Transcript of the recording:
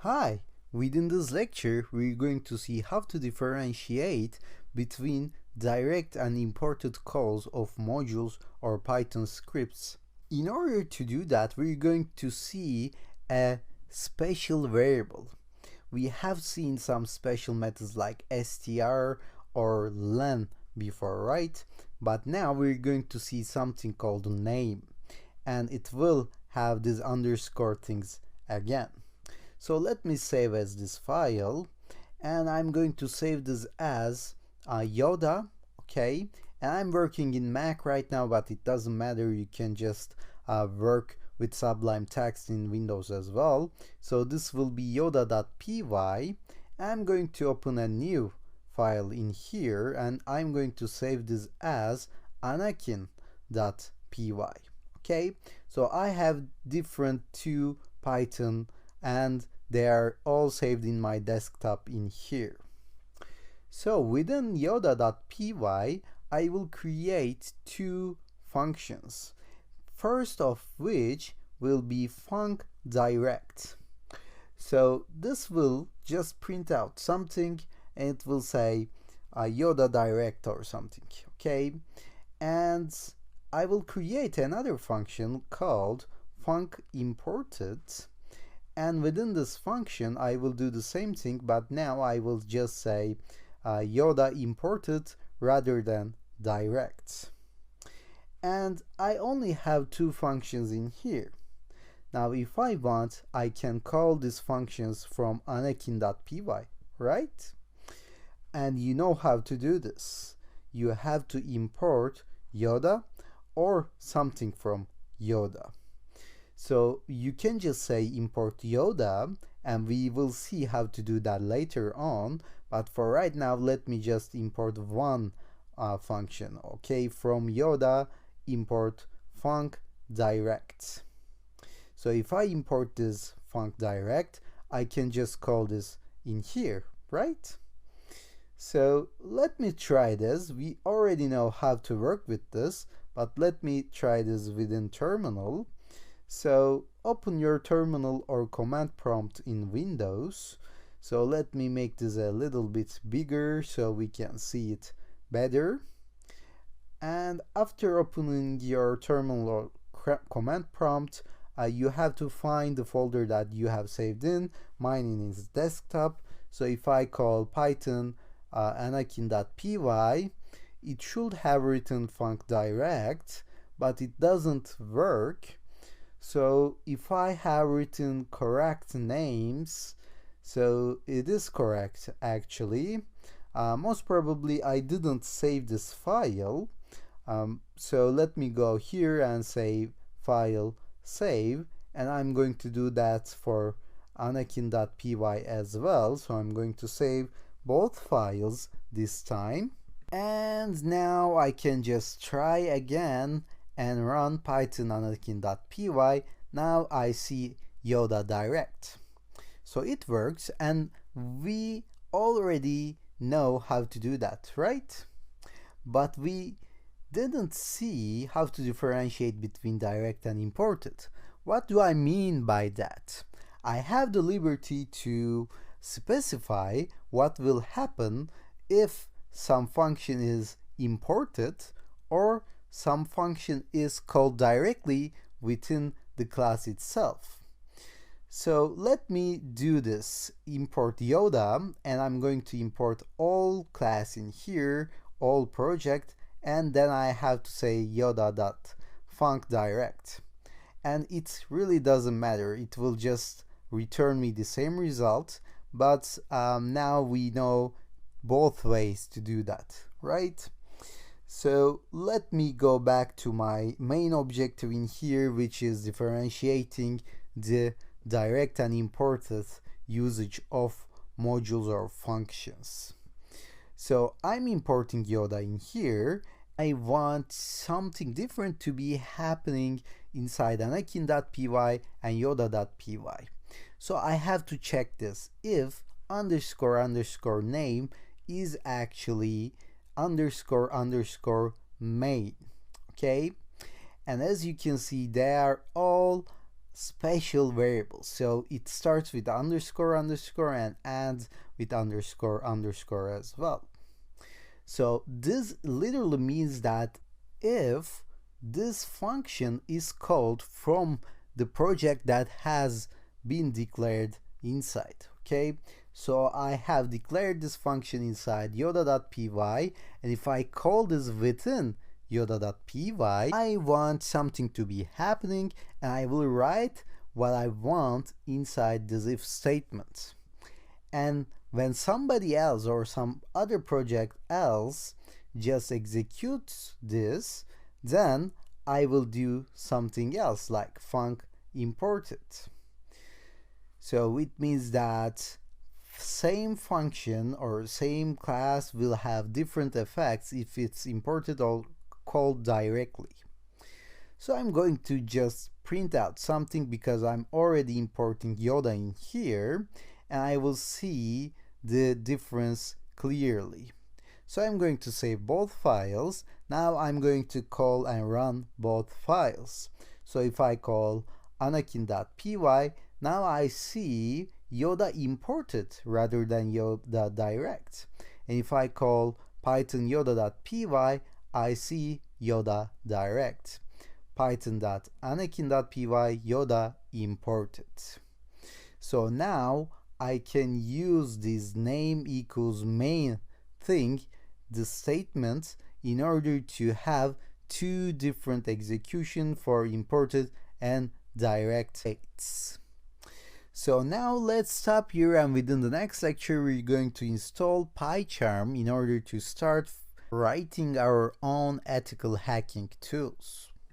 Hi! Within this lecture, we're going to see how to differentiate between direct and imported calls of modules or Python scripts. In order to do that, we're going to see a special variable. We have seen some special methods like str or len before, right? But now we're going to see something called name, and it will have these underscore things again. So let me save as this file, and I'm going to save this as Yoda, okay? And I'm working in Mac right now, but it doesn't matter. You can just work with Sublime Text in Windows as well. So this will be yoda.py. I'm going to open a new file in here, and I'm going to save this as anakin.py. Okay, so I have different two Python, and they are all saved in my desktop in here. So within yoda.py, I will create two functions. First of which will be func direct. So this will just print out something, and it will say Yoda direct or something, okay? And I will create another function called func imported, and within this function I will do the same thing, but now I will just say Yoda imported rather than direct. And I only have two functions in here. Now if I want, I can call these functions from anakin.py, right? And you know how to do this. You have to import Yoda or something from Yoda. So you can just say import Yoda, and we will see how to do that later on. But for right now, let me just import one function, okay? From Yoda, import func direct. So if I import this func direct, I can just call this in here, right? So let me try this. We already know how to work with this, but let me try this within terminal. So open your terminal or command prompt in Windows. So let me make this a little bit bigger so we can see it better. And after opening your terminal or command prompt, you have to find the folder that you have saved in. Mine is desktop. So if I call Python anakin.py, it should have written func direct, but it doesn't work. So if I have written correct names, so it is correct actually. Most probably I didn't save this file. So let me go here and say file save, and I'm going to do that for anakin.py as well. So I'm going to save both files this time, and now I can just try again and run python anakin.py. Now I see Yoda direct. So it works, and we already know how to do that, right? But we didn't see how to differentiate between direct and imported. What do I mean by that? I have the liberty to specify what will happen if some function is imported or some function is called directly within the class itself. So let me do this. Import Yoda, and I'm going to import all class in here, all project, and then I have to say yoda.funcDirect. And it really doesn't matter. It will just return me the same result, but now we know both ways to do that, right? So let me go back to my main objective in here, which is differentiating the direct and imported usage of modules or functions. So I'm importing Yoda in here. I want something different to be happening inside anakin.py and yoda.py. So I have to check this if underscore underscore name is actually underscore underscore main, okay? And as you can see, they are all special variable. So it starts with underscore underscore and ends with underscore underscore as well. So this literally means that if this function is called from the project that has been declared inside, okay? So I have declared this function inside yoda.py, and if I call this within yoda.py, I want something to be happening, and I will write what I want inside this if statement. And when somebody else or some other project else just executes this, then I will do something else like func imported. So it means that same function or same class will have different effects if it's imported or called directly. So I'm going to just print out something because I'm already importing Yoda in here, and I will see the difference clearly. So I'm going to save both files. Now I'm going to call and run both files. So if I call anakin.py, now I see Yoda imported rather than Yoda direct. And if I call python yoda.py, I see Yoda direct. python.anakin.py Yoda imported. So now I can use this name equals main thing, the statement, in order to have two different execution for imported and direct states. So now let's stop here, and within the next lecture we're going to install PyCharm in order to start writing our own ethical hacking tools.